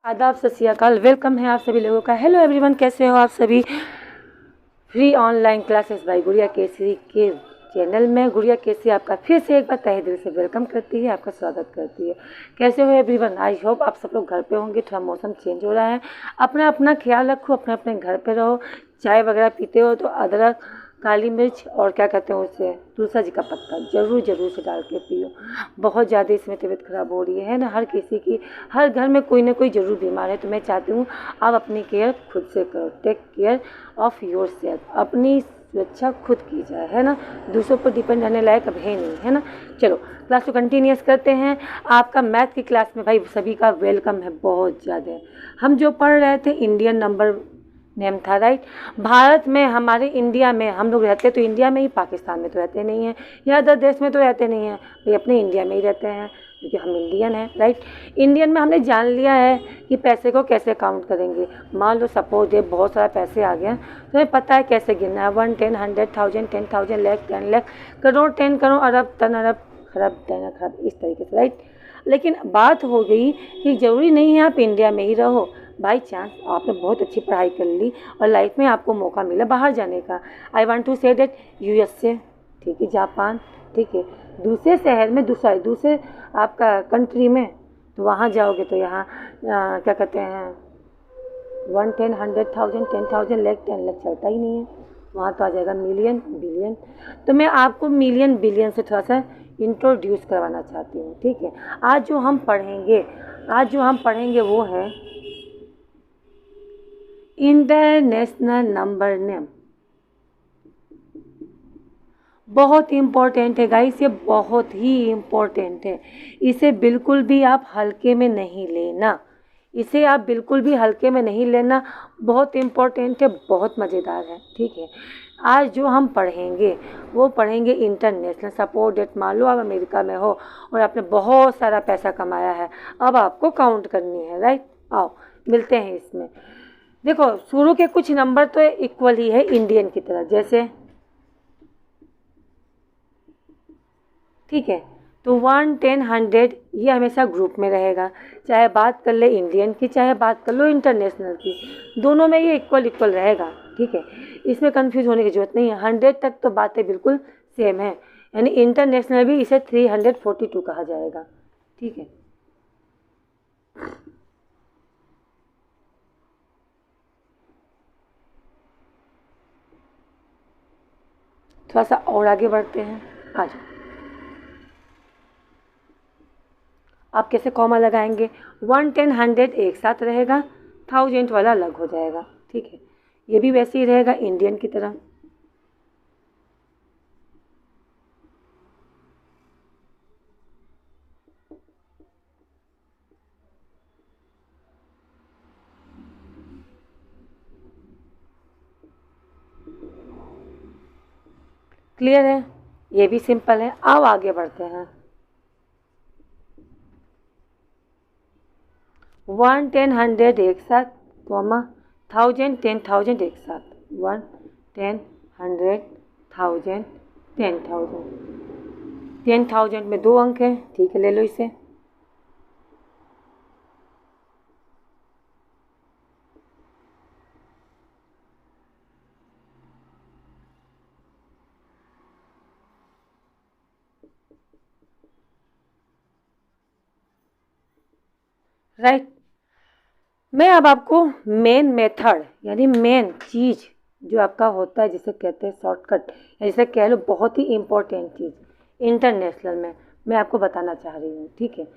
आदाब, सत श्री अकाल। वेलकम है आप सभी लोगों का। हेलो एवरीवन, कैसे हो आप सभी। फ्री ऑनलाइन क्लासेस बाय गुड़िया केसरी के चैनल में गुड़िया केसरी आपका फिर से एक बार तहे दिल से वेलकम करती है, आपका स्वागत करती है। कैसे हो एवरीवन। आई होप आप सब लोग घर पे होंगे। थोड़ा मौसम चेंज हो रहा है, अपना अपना ख्याल रखो, अपने अपने घर पे रहो। चाय वगैरह पीते हो तो अदरक, काली मिर्च और क्या कहते हैं उसे, तुलसी जी का पत्ता ज़रूर से डाल के पियो। बहुत ज़्यादा इसमें तबीयत ख़राब हो रही है ना। हर किसी की, हर घर में कोई ना कोई ज़रूर बीमार है। तो मैं चाहती हूँ आप अपनी केयर खुद से करो। Take care of yourself. अपनी सुरक्षा खुद की जाए, है ना। दूसरों पर डिपेंड रहने लायक अब है नहीं, है ना। चलो क्लास को कंटिन्यूस करते हैं। आपका मैथ की क्लास में भाई सभी का वेलकम है बहुत ज़्यादा। हम जो पढ़ रहे थे इंडियन नंबर नेम था, राइट। भारत में, हमारे इंडिया में हम लोग रहते तो इंडिया में ही, पाकिस्तान में तो रहते नहीं हैं, या अदर देश में तो रहते नहीं हैं भाई, अपने इंडिया में ही रहते हैं क्योंकि हम इंडियन हैं, राइट। इंडियन में हमने जान लिया है कि पैसे को कैसे काउंट करेंगे। मान लो सपोज दे बहुत सारा पैसे आ गया तो हमें पता है कैसे गिनना है। 1, 10, 100, 1000, 10,000, लाख, 10 लाख, करोड़, 10 करोड़, अरब, 10 अरब, खरब, 10 खरब, इस तरीके से, राइट। लेकिन बात हो गई कि ज़रूरी नहीं है आप इंडिया में ही रहो। बाई चांस आपने बहुत अच्छी पढ़ाई कर ली और लाइफ में आपको मौका मिला बाहर जाने का। I want to say that USA, ठीक है, जापान, ठीक है, दूसरे शहर में, दूसरे आपका कंट्री में, तो वहाँ जाओगे तो यहाँ क्या कहते हैं 1, 10, 100,000, 10,000, लाख, 10 लाख चलता ही नहीं है। वहाँ तो आ जाएगा मिलियन, बिलियन। तो मैं आपको मिलियन बिलियन से थोड़ा सा इंट्रोड्यूस करवाना चाहती हूँ, ठीक है। आज जो हम पढ़ेंगे वो है इंटरनेशनल नंबर नेम। बहुत इम्पोर्टेंट है गाइस, ये बहुत ही इम्पोर्टेंट है। इसे बिल्कुल भी आप हल्के में नहीं लेना, इसे आप बिल्कुल भी हल्के में नहीं लेना। बहुत इम्पोर्टेंट है, बहुत मज़ेदार है, ठीक है। आज जो हम पढ़ेंगे वो पढ़ेंगे इंटरनेशनल। सपोज डेट मान लो आप अमेरिका में हो और आपने बहुत सारा पैसा कमाया है, अब आपको काउंट करनी है, राइट। आओ मिलते हैं इसमें। देखो शुरू के कुछ नंबर तो इक्वल ही है इंडियन की तरह, जैसे, ठीक है। तो 1, 10, 100 ये हमेशा ग्रुप में रहेगा। चाहे बात कर ले इंडियन की, चाहे बात कर लो इंटरनेशनल की, दोनों में ये इक्वल रहेगा, ठीक है। इसमें कंफ्यूज होने की ज़रूरत नहीं है। 100 तक तो बातें बिल्कुल सेम है, यानी इंटरनेशनल भी इसे 342 कहा जाएगा, ठीक है। थोड़ा सा और आगे बढ़ते हैं। आ जाओ। आप कैसे कॉमा लगाएंगे। 1, 10, 100 एक साथ रहेगा, 1000 वाला अलग हो जाएगा, ठीक है। ये भी वैसे ही रहेगा इंडियन की तरह। क्लियर है, ये भी सिंपल है। अब आगे बढ़ते हैं। 1, 10, 100 एक साथ, कॉमा, 1000, 10,000 एक साथ। 1, 10, 100, 1000, 10,000। 10,000 में 2 अंक है, ठीक है, ले लो इसे। राइट। मैं अब आपको मेन मेथड, यानी मेन चीज़ जो आपका होता है, जिसे कहते हैं शॉर्टकट, या जिसे कह लो बहुत ही इम्पोर्टेंट चीज़ इंटरनेशनल में, मैं आपको बताना चाह रही हूँ, ठीक है।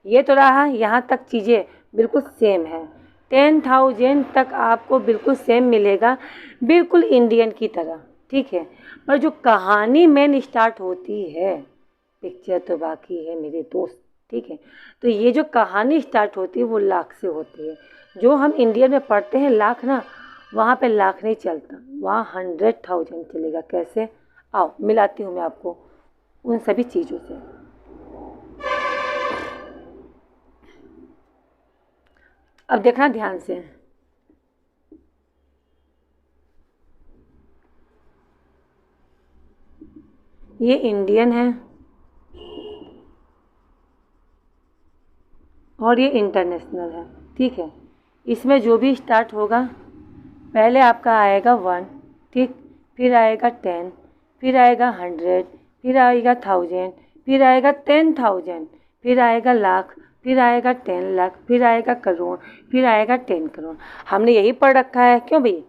ये तो रहा, यहाँ तक चीज़ें बिल्कुल सेम है। 10,000 तक आपको बिल्कुल सेम मिलेगा, बिल्कुल इंडियन की तरह, ठीक है। पर जो कहानी मेन स्टार्ट होती है, पिक्चर तो बाकी है मेरे दोस्त, ठीक है। तो ये जो कहानी स्टार्ट होती है वो लाख से होती है। जो हम इंडियन में पढ़ते हैं लाख ना, वहाँ पे लाख नहीं चलता, वहाँ 100,000 चलेगा। कैसे, आओ मिलाती हूँ मैं आपको उन सभी चीज़ों से। अब देखना ध्यान से, ये इंडियन है और ये इंटरनेशनल है। ठीक है। इसमें जो भी स्टार्ट होगा, पहले आपका आएगा 1, ठीक, फिर आएगा 10, फिर आएगा 100, फिर आएगा 1000, फिर आएगा 10,000, फिर आएगा लाख, फिर आएगा 10 लाख, फिर आएगा करोड़, फिर आएगा 10 करोड़। हमने यही पढ़ रखा है, क्यों भाई?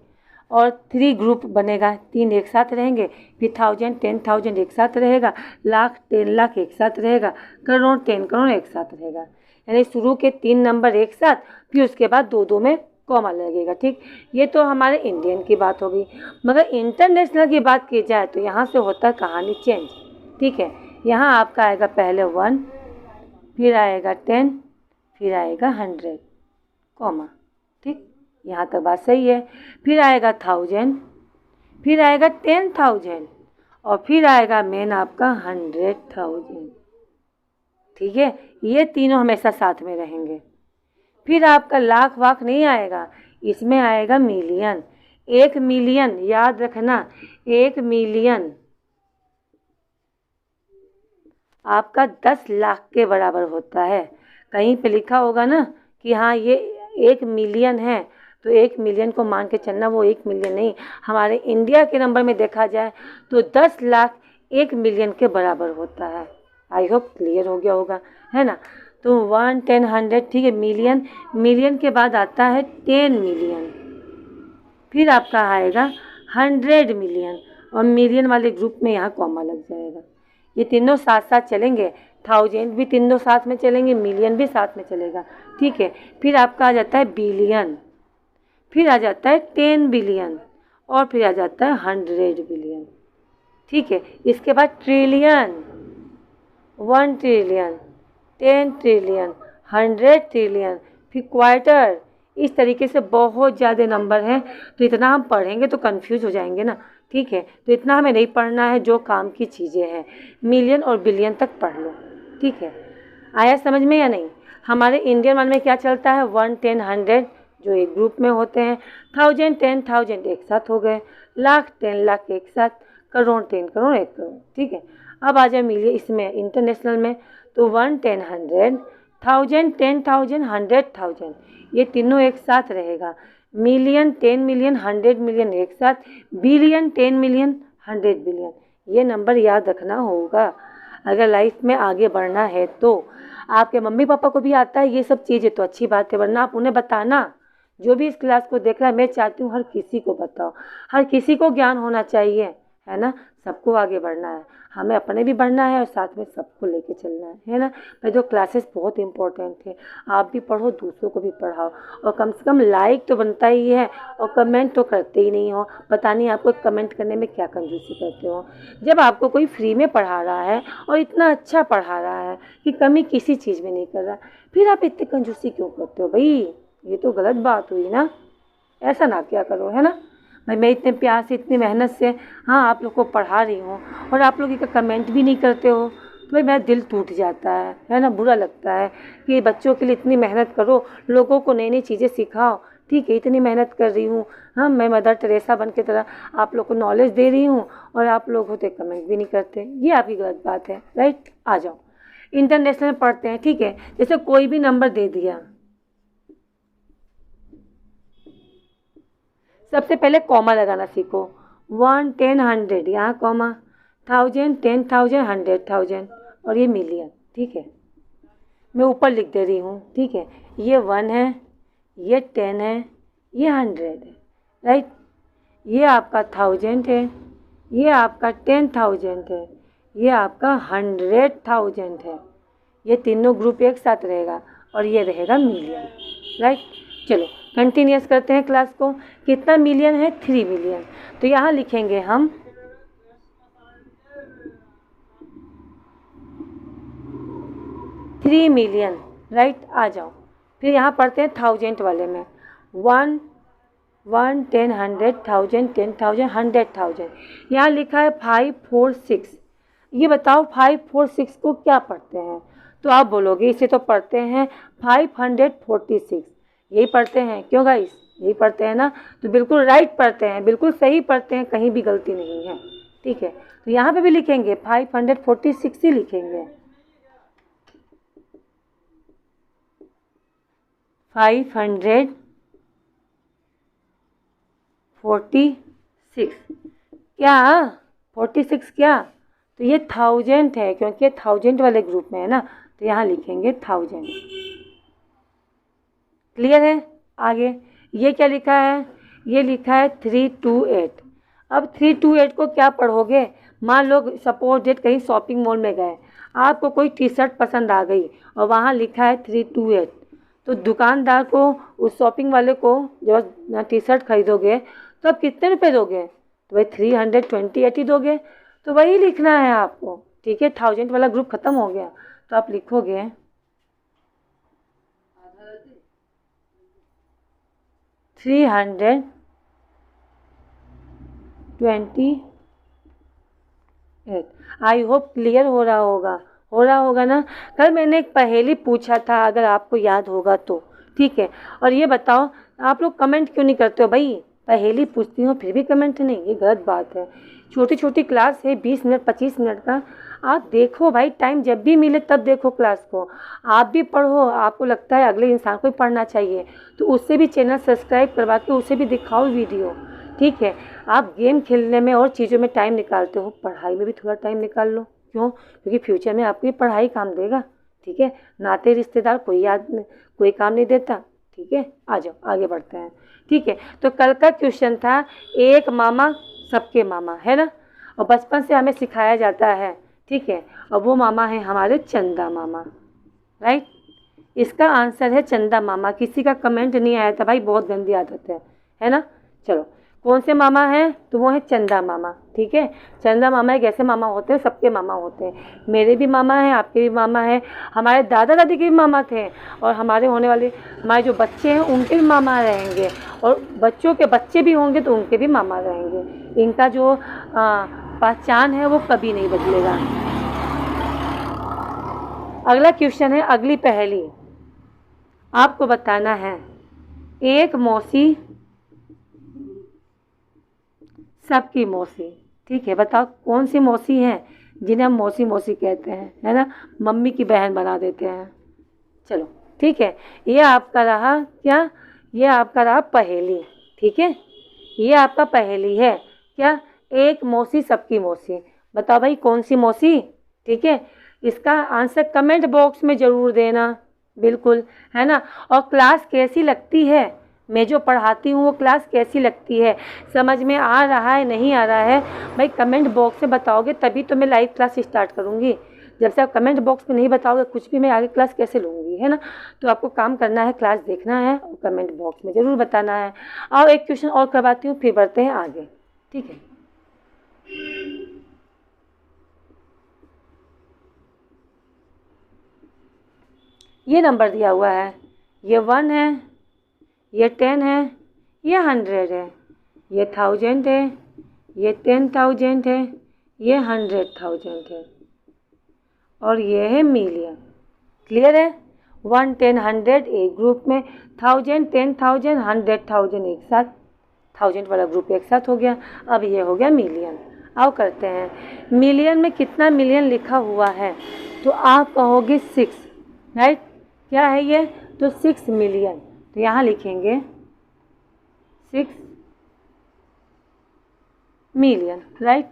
और 3 ग्रुप बनेगा, 3 एक साथ रहेंगे, फिर 1000 10,000 एक साथ रहेगा, लाख 10 लाख एक साथ रहेगा, करोड़ 10 करोड़ एक साथ रहेगा। यानी शुरू के 3 नंबर एक साथ, फिर उसके बाद 2 में कॉमा लगेगा, ठीक। ये तो हमारे इंडियन की बात हो गई। मगर इंटरनेशनल की बात की जाए तो यहाँ से होता है कहानी चेंज, ठीक है। यहाँ आपका आएगा पहले 1, फिर आएगा 10, फिर आएगा 100, कॉमा, ठीक। यहाँ तक बात सही है। फिर आएगा 1000, फिर आएगा 10,000 और फिर आएगा मेन आपका 100,000, ठीक है। ये तीनों हमेशा साथ में रहेंगे। फिर आपका लाख वाख नहीं आएगा, इसमें आएगा मिलियन। 1 मिलियन, याद रखना, 1 मिलियन आपका 10 लाख के बराबर होता है। कहीं पे लिखा होगा ना कि हाँ ये 1 मिलियन है, तो 1 मिलियन को मान के चलना, वो 1 मिलियन नहीं। हमारे इंडिया के नंबर में देखा जाए तो 10 लाख 1 मिलियन के बराबर होता है। आई होप क्लियर हो गया होगा, है ना। तो 1 10 100, ठीक है। मिलियन, मिलियन के बाद आता है 10 मिलियन, फिर आपका आएगा 100 मिलियन, और मिलियन वाले ग्रुप में यहाँ कॉमा लग जाएगा। ये तीनों साथ साथ चलेंगे, 1000 भी तीनों साथ में चलेंगे, मिलियन भी साथ में चलेगा, ठीक है। फिर आपका आ जाता है बिलियन, फिर आ जाता है 10 बिलियन, और फिर आ जाता है 100 बिलियन, ठीक है। इसके बाद ट्रिलियन, 1 ट्रिलियन, 10 ट्रिलियन, 100 ट्रिलियन, फिर क्वार्टर। इस तरीके से बहुत ज़्यादा नंबर हैं, तो इतना हम पढ़ेंगे तो कंफ्यूज हो जाएंगे ना, ठीक है। तो इतना हमें नहीं पढ़ना है, जो काम की चीज़ें हैं मिलियन और बिलियन तक पढ़ लो, ठीक है। आया समझ में या नहीं? हमारे इंडियन वन में क्या चलता है, 1 10 100 जो एक ग्रुप में होते हैं, 1000 10,000 एक साथ हो गए, लाख 10 लाख एक साथ, करोड़ 10 करोड़ एक करोड़, ठीक है। अब आ जाए मिलियन, इसमें इंटरनेशनल में, तो 1 10 100, 1000 10,000 100,000, ये तीनों एक साथ रहेगा। मिलियन 10 मिलियन 100 मिलियन एक साथ, बिलियन 10 मिलियन 100 बिलियन। ये नंबर याद रखना होगा अगर लाइफ में आगे बढ़ना है तो। आपके मम्मी पापा को भी आता है ये सब चीज़ें तो अच्छी बात है, वरना आप उन्हें बताना। जो भी इस क्लास को देख रहा है, मैं चाहती हूँ हर किसी को बताओ, हर किसी को ज्ञान होना चाहिए, है ना। सबको आगे बढ़ना है, हमें अपने भी बढ़ना है और साथ में सबको लेके चलना है ना। भाई जो क्लासेस बहुत इंपॉर्टेंट है, आप भी पढ़ो, दूसरों को भी पढ़ाओ, और कम से कम लाइक तो बनता ही है, और कमेंट तो करते ही नहीं हो। पता नहीं आपको कमेंट करने में क्या कंजूसी करते हो। जब आपको कोई फ्री में पढ़ा रहा है और इतना अच्छा पढ़ा रहा है कि कमी किसी चीज़ में नहीं कर रहा, फिर आप इतनी कंजूसी क्यों करते हो भाई? ये तो गलत बात हुई ना, ऐसा ना क्या करो, है ना भाई। मैं इतने प्यार से, इतनी मेहनत से हाँ आप लोग को पढ़ा रही हूँ, और आप लोग इसका कमेंट भी नहीं करते हो, तो भाई मेरा दिल टूट जाता है ना, बुरा लगता है कि बच्चों के लिए इतनी मेहनत करो, लोगों को नई नई चीज़ें सिखाओ, ठीक है। इतनी मेहनत कर रही हूँ, हाँ मैं मदर टेरेसा बन के तरह आप लोग को नॉलेज दे रही हूँ, और आप लोग होते कमेंट भी नहीं करते, ये आपकी गलत बात है, राइट। आ जाओ इंटरनेशनल में पढ़ते हैं, ठीक है। जैसे कोई भी नंबर दे दिया, सबसे पहले कॉमा लगाना सीखो। 1 10 100 यहाँ कॉमा, 1000 10,000 100,000, और ये मिलियन, ठीक है। मैं ऊपर लिख दे रही हूँ, ठीक है। ये 1 है, ये 10 है, ये 100 है, राइट। ये आपका 1000 है, ये आपका 10,000 है, ये आपका 100,000 है। ये तीनों ग्रुप एक साथ रहेगा, और ये रहेगा मिलियन, राइट। चलो कंटिन्यूस करते हैं क्लास को। कितना मिलियन है? 3 मिलियन। तो यहाँ लिखेंगे हम 3 मिलियन, राइट। आ जाओ फिर यहाँ पढ़ते हैं 1000 वाले में, 1 1 10 100 1000 10,000 100,000। यहाँ लिखा है 5 4 6। ये बताओ 5 4 6 को क्या पढ़ते हैं? तो आप बोलोगे इसे तो पढ़ते हैं 546, यही पढ़ते हैं, क्यों गाइस? यही पढ़ते हैं ना, तो बिल्कुल राइट पढ़ते हैं, बिल्कुल सही पढ़ते हैं, कहीं भी गलती नहीं है, ठीक है। तो यहाँ पे भी लिखेंगे 546 ही लिखेंगे, 546 क्या 46 क्या, तो ये 1000 है क्योंकि 1000 वाले ग्रुप में है ना, तो यहाँ लिखेंगे 1000। क्लियर है। आगे ये क्या लिखा है, ये लिखा है 328। अब 328 को क्या पढ़ोगे, मान लो सपोज डेट कहीं शॉपिंग मॉल में गए, आपको कोई टी शर्ट पसंद आ गई और वहाँ लिखा है 328, तो दुकानदार को, उस शॉपिंग वाले को जब टी शर्ट खरीदोगे तो आप कितने रुपए दोगे, तो भाई 328 ही दोगे। तो वही लिखना है आपको, ठीक है। 1000 वाला ग्रुप खत्म हो गया, तो आप लिखोगे 328। आई होप क्लियर हो रहा होगा ना। कल मैंने एक पहेली पूछा था, अगर आपको याद होगा तो, ठीक है। और ये बताओ आप लोग कमेंट क्यों नहीं करते हो भाई, पहेली पूछती हो फिर भी कमेंट नहीं, ये गलत बात है। छोटी छोटी क्लास है, 20 मिनट 25 मिनट का, आप देखो भाई, टाइम जब भी मिले तब देखो क्लास को, आप भी पढ़ो। आपको लगता है अगले इंसान को भी पढ़ना चाहिए तो उससे भी चैनल सब्सक्राइब करवा के उसे भी दिखाओ वीडियो, ठीक है। आप गेम खेलने में और चीज़ों में टाइम निकालते हो, पढ़ाई में भी थोड़ा टाइम निकाल लो। क्यों, क्योंकि फ्यूचर में आपकी पढ़ाई काम देगा, ठीक है। नाते रिश्तेदार कोई काम नहीं देता, ठीक है। आ जाओ आगे बढ़ते हैं, ठीक है। तो कल का क्वेश्चन था एक मामा सबके मामा, है ना, और बचपन से हमें सिखाया जाता है, ठीक है। और वो मामा है हमारे चंदा मामा, राइट। इसका आंसर है चंदा मामा। किसी का कमेंट नहीं आया था भाई, बहुत गंदी आदत है ना। चलो कौन से मामा हैं, तो वो है चंदा मामा, ठीक है। चंदा मामा एक ऐसे मामा होते हैं, सबके मामा होते हैं। मेरे भी मामा हैं, आपके भी मामा हैं, हमारे दादा दादी के भी मामा थे, और हमारे होने वाले हमारे जो बच्चे हैं उनके भी मामा रहेंगे, और बच्चों के बच्चे भी होंगे तो उनके भी मामा रहेंगे। इनका जो पहचान है वो कभी नहीं बदलेगा। अगला क्वेश्चन है, अगली पहेली आपको बताना है, एक मौसी सबकी मौसी, ठीक है। बताओ कौन सी मौसी हैं जिन्हें हम मौसी मौसी कहते हैं, है ना, मम्मी की बहन बना देते हैं। चलो ठीक है, ये आपका रहा क्या, ये आपका रहा पहेली, ठीक है। ये आपका पहेली है क्या, एक मौसी सबकी मौसी। बताओ भाई कौन सी मौसी, ठीक है। इसका आंसर कमेंट बॉक्स में ज़रूर देना, बिल्कुल, है ना। और क्लास कैसी लगती है, मैं जो पढ़ाती हूँ वो क्लास कैसी लगती है, समझ में आ रहा है नहीं आ रहा है, भाई कमेंट बॉक्स में बताओगे तभी तो मैं लाइव क्लास स्टार्ट करूँगी। जब से आप कमेंट बॉक्स में नहीं बताओगे कुछ भी, मैं आगे क्लास कैसे लूँगी, है ना। तो आपको काम करना है, क्लास देखना है और कमेंट बॉक्स में ज़रूर बताना है। और एक क्वेश्चन और करवाती हूँ फिर बढ़ते हैं आगे, ठीक है। ये नंबर दिया हुआ है, ये 1 है, ये 10 है, ये 100 है, ये 1000 है, ये 10,000 है, ये 100,000 है, और ये है मिलियन। क्लियर है। 1 10 100 एक ग्रुप में, 1000 10,000 100,000 एक साथ, 1000 वाला ग्रुप एक साथ हो गया। अब ये हो गया मिलियन। आओ करते हैं, मिलियन में कितना मिलियन लिखा हुआ है, तो आप कहोगे 6, राइट। क्या है ये, तो 6 मिलियन, तो यहाँ लिखेंगे 6 मिलियन, राइट।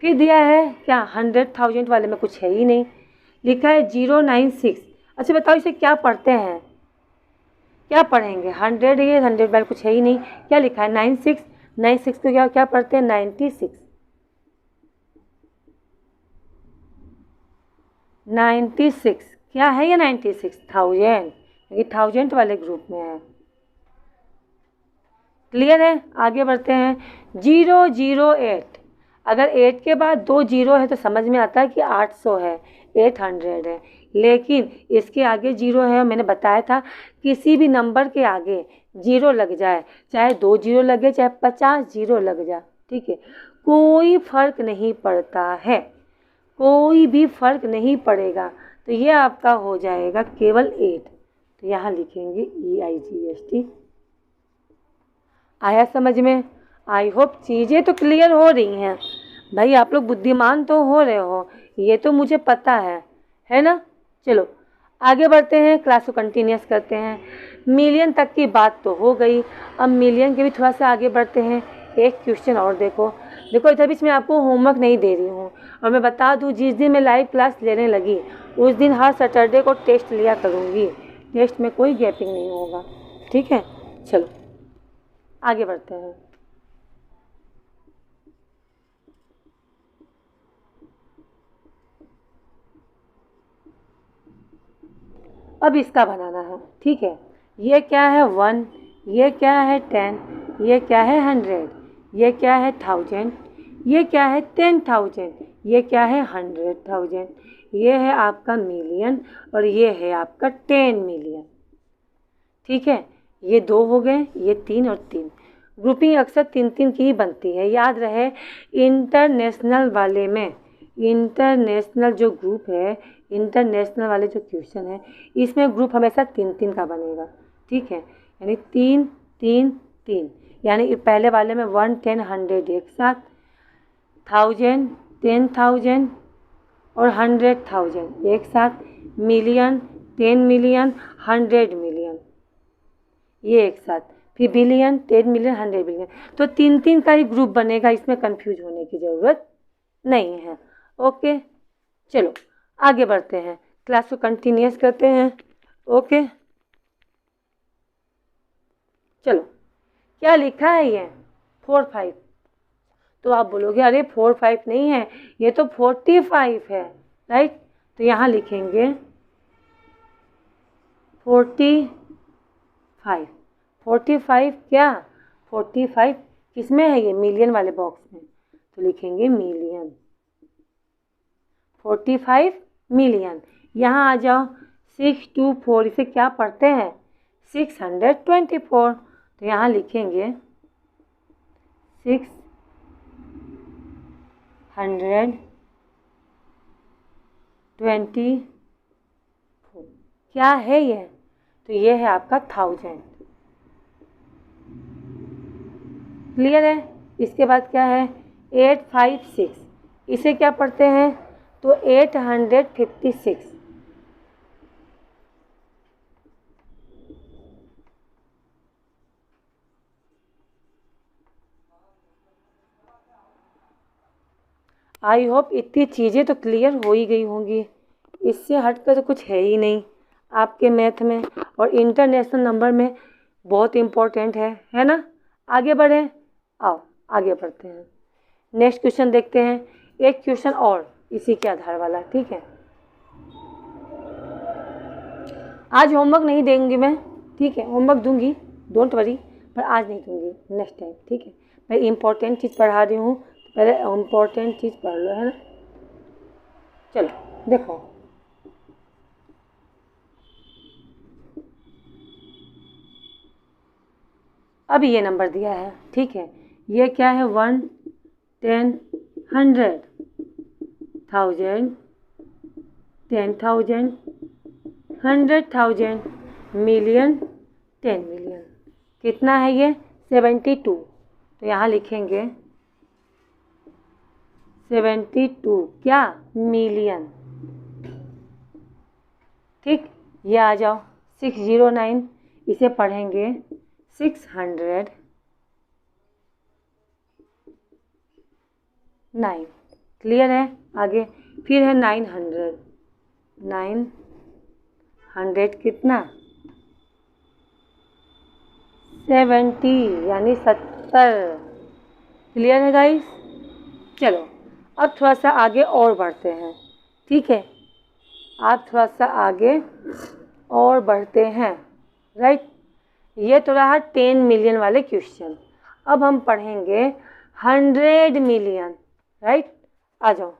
फिर दिया है क्या, 100,000 वाले में कुछ है ही नहीं, लिखा है 096। अच्छा बताओ इसे क्या पढ़ते हैं, क्या पढ़ेंगे, 100 ये 100 वाले कुछ है ही नहीं, क्या लिखा है 96, 96 को क्या पढ़ते हैं 96, 96 क्या है ये 96,000, ये 1000 वाले ग्रुप में है। क्लियर है। आगे बढ़ते हैं, 008, अगर 8 के बाद 2 जीरो है तो समझ में आता है कि 800 है, 800 है, लेकिन इसके आगे 0 है। मैंने बताया था किसी भी नंबर के आगे 0 लग जाए, चाहे 2 जीरो लगे चाहे 50 जीरो लग जाए, ठीक है, कोई फर्क नहीं पड़ता है, कोई भी फर्क नहीं पड़ेगा। तो ये आपका हो जाएगा केवल 8, तो यहाँ लिखेंगे EIGHT। आया समझ में। आई होप चीज़ें तो क्लियर हो रही हैं भाई, आप लोग बुद्धिमान तो हो रहे हो, ये तो मुझे पता है ना। चलो आगे बढ़ते हैं, क्लास को कंटिन्यूस करते हैं। मिलियन तक की बात तो हो गई। अब मिलियन के भी थोड़ा सा आगे बढ़ते हैं। एक क्वेश्चन और देखो इधर बीच में आपको होमवर्क नहीं दे रही हूँ। और मैं बता दूँ, जिस दिन मैं लाइव क्लास लेने लगी उस दिन हर सैटरडे को टेस्ट लिया करूँगी। टेस्ट में कोई गैपिंग नहीं होगा, ठीक है। चलो आगे बढ़ते हैं। अब इसका बनाना है, ठीक है। ये क्या है 1, ये क्या है 10, ये क्या है 100, ये क्या है 1000, ये क्या है 10,000, ये क्या है 100,000, ये है आपका मिलियन और ये है आपका 10 मिलियन, ठीक है। ये 2 हो गए, ये 3 और 3। ग्रुपिंग अक्सर 3-3 की ही बनती है, याद रहे। इंटरनेशनल वाले में, इंटरनेशनल जो ग्रुप है, इंटरनेशनल वाले जो क्वेश्चन है, इसमें ग्रुप हमेशा 3-3 का बनेगा, ठीक है। यानी 3 3 3, यानी पहले वाले में 1 10 100 एक साथ, 1000 10,000 और 100,000 एक साथ, मिलियन 10 मिलियन 100 मिलियन ये एक साथ, फिर बिलियन 10 मिलियन 100 बिलियन। तो 3-3 का ही ग्रुप बनेगा, इसमें कंफ्यूज होने की ज़रूरत नहीं है। ओके, चलो आगे बढ़ते हैं, क्लास को कंटिन्यूस करते हैं। ओके, चलो क्या लिखा है ये 4 5। तो आप बोलोगे अरे 4 5 नहीं है, ये तो 45 है, राइट। तो यहाँ लिखेंगे 45। 45 क्या 45 किसमें है, ये मिलियन वाले बॉक्स में, तो लिखेंगे मिलियन। 45 मिलियन। यहाँ आ जाओ 624, इसे क्या पढ़ते हैं 624। तो यहाँ लिखेंगे 624। क्या है ये, तो ये है आपका 1000, क्लियर है। इसके बाद क्या है 856, इसे क्या पढ़ते हैं, तो 856। आई होप इतनी चीज़ें तो क्लियर हो ही गई होंगी, इससे हटकर तो कुछ है ही नहीं आपके मैथ में और इंटरनेशनल नंबर में, बहुत इम्पोर्टेंट है ना। आगे बढ़ें, आओ आगे बढ़ते हैं। नेक्स्ट क्वेश्चन देखते हैं, एक क्वेश्चन और इसी के आधार वाला, ठीक है। आज होमवर्क नहीं देंगी मैं, ठीक है। होमवर्क दूंगी, डोंट वरी, पर आज नहीं दूंगी, नेक्स्ट टाइम, ठीक है। मैं इम्पोर्टेंट चीज़ पढ़ा रही हूँ, पहले इम्पोर्टेंट चीज़ पढ़ लो, है ना। चलो देखो, अब ये नंबर दिया है, ठीक है। ये क्या है 1 10 100 1000 10,000 100,000 मिलियन 10 मिलियन। कितना है ये 72। तो यहाँ लिखेंगे 72 क्या मिलियन, ठीक। ये आ जाओ 609, इसे पढ़ेंगे 609। क्लियर है। आगे फिर है 900 कितना 70 यानी 70। क्लियर है गाइस। चलो अब थोड़ा सा आगे और बढ़ते हैं, ठीक है। आप थोड़ा सा आगे और बढ़ते हैं, राइट। ये तो रहा 10 मिलियन वाले क्वेश्चन। अब हम पढ़ेंगे 100 मिलियन, राइट। आ जाओ,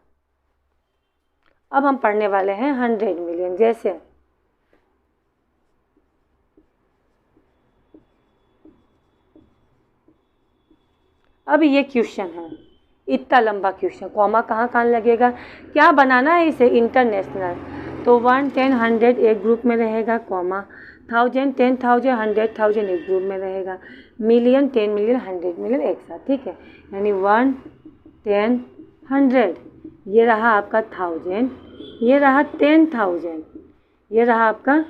अब हम पढ़ने वाले हैं 100 मिलियन। जैसे अब ये क्वेश्चन है, इतना लंबा क्वेश्चन, कॉमा कहाँ कहाँ लगेगा, क्या बनाना है इसे इंटरनेशनल। तो 1 10 100 एक ग्रुप में रहेगा, कॉमा 1000 10,000 100,000 एक ग्रुप में रहेगा, मिलियन 10 मिलियन 100 मिलियन एक साथ, ठीक है। यानी 1 10 100, ये रहा आपका 1000, ये रहा 10,000, ये रहा आपका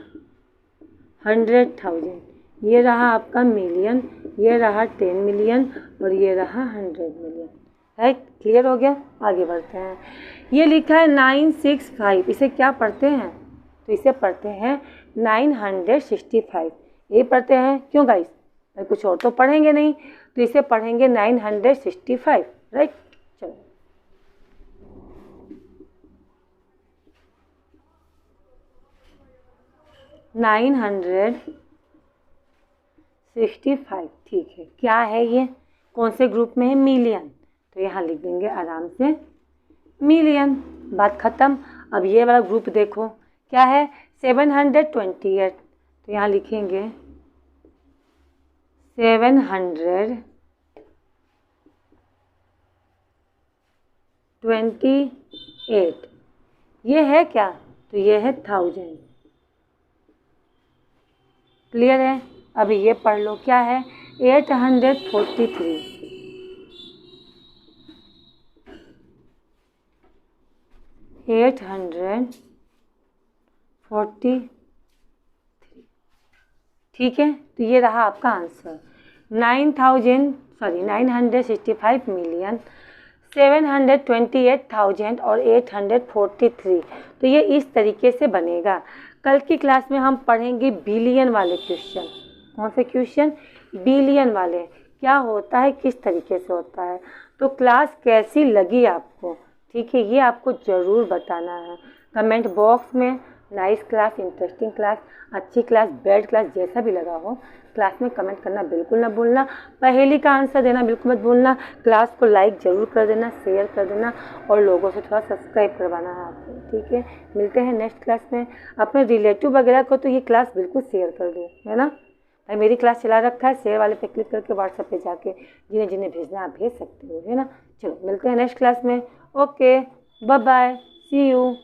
100,000। ये रहा आपका मिलियन, ये रहा 10 मिलियन और ये रहा 100 मिलियन। है, क्लियर हो गया? आगे बढ़ते हैं। ये लिखा है 965, इसे क्या पढ़ते हैं? तो इसे पढ़ते हैं 965। ये पढ़ते हैं क्यों गाइस? कुछ और तो पढ़ेंगे नहीं, तो इसे पढ़ेंगे 965, राइट। चलो, नाइन 965, ठीक है। क्या है ये? कौन से ग्रुप में है? मिलियन, तो यहाँ लिख देंगे आराम से मिलियन, बात खत्म। अब ये वाला ग्रुप देखो क्या है? 728, तो यहाँ लिखेंगे 728। ये है क्या? तो ये है 1000। क्लियर है? अभी ये पढ़ लो क्या है? 843। 843, ठीक है। तो ये रहा आपका आंसर। 965 मिलियन, 728,000 और 843। तो ये इस तरीके से बनेगा। कल की क्लास में हम पढ़ेंगे बिलियन वाले क्वेश्चन। कौन से क्वेश्चन? बिलियन वाले। क्या होता है, किस तरीके से होता है। तो क्लास कैसी लगी आपको? ठीक है, ये आपको ज़रूर बताना है कमेंट बॉक्स में। नाइस क्लास, इंटरेस्टिंग क्लास, अच्छी क्लास, बैड क्लास, जैसा भी लगा हो क्लास में कमेंट करना बिल्कुल ना भूलना। पहेली का आंसर देना बिल्कुल मत भूलना। क्लास को लाइक ज़रूर कर देना, शेयर कर देना और लोगों से थोड़ा सब्सक्राइब करवाना है आपको, ठीक है। मिलते हैं नेक्स्ट क्लास में। अपने रिलेटिव वगैरह को तो ये क्लास बिल्कुल शेयर कर दो, है ना भाई। मेरी क्लास चला रखा है, शेयर वाले पे क्लिक करके व्हाट्सएप पे जाके जिन्हें जिन्हें भेजना आप भेज सकते हो, है ना। चलो मिलते हैं नेक्स्ट क्लास में। Okay, bye bye, see you.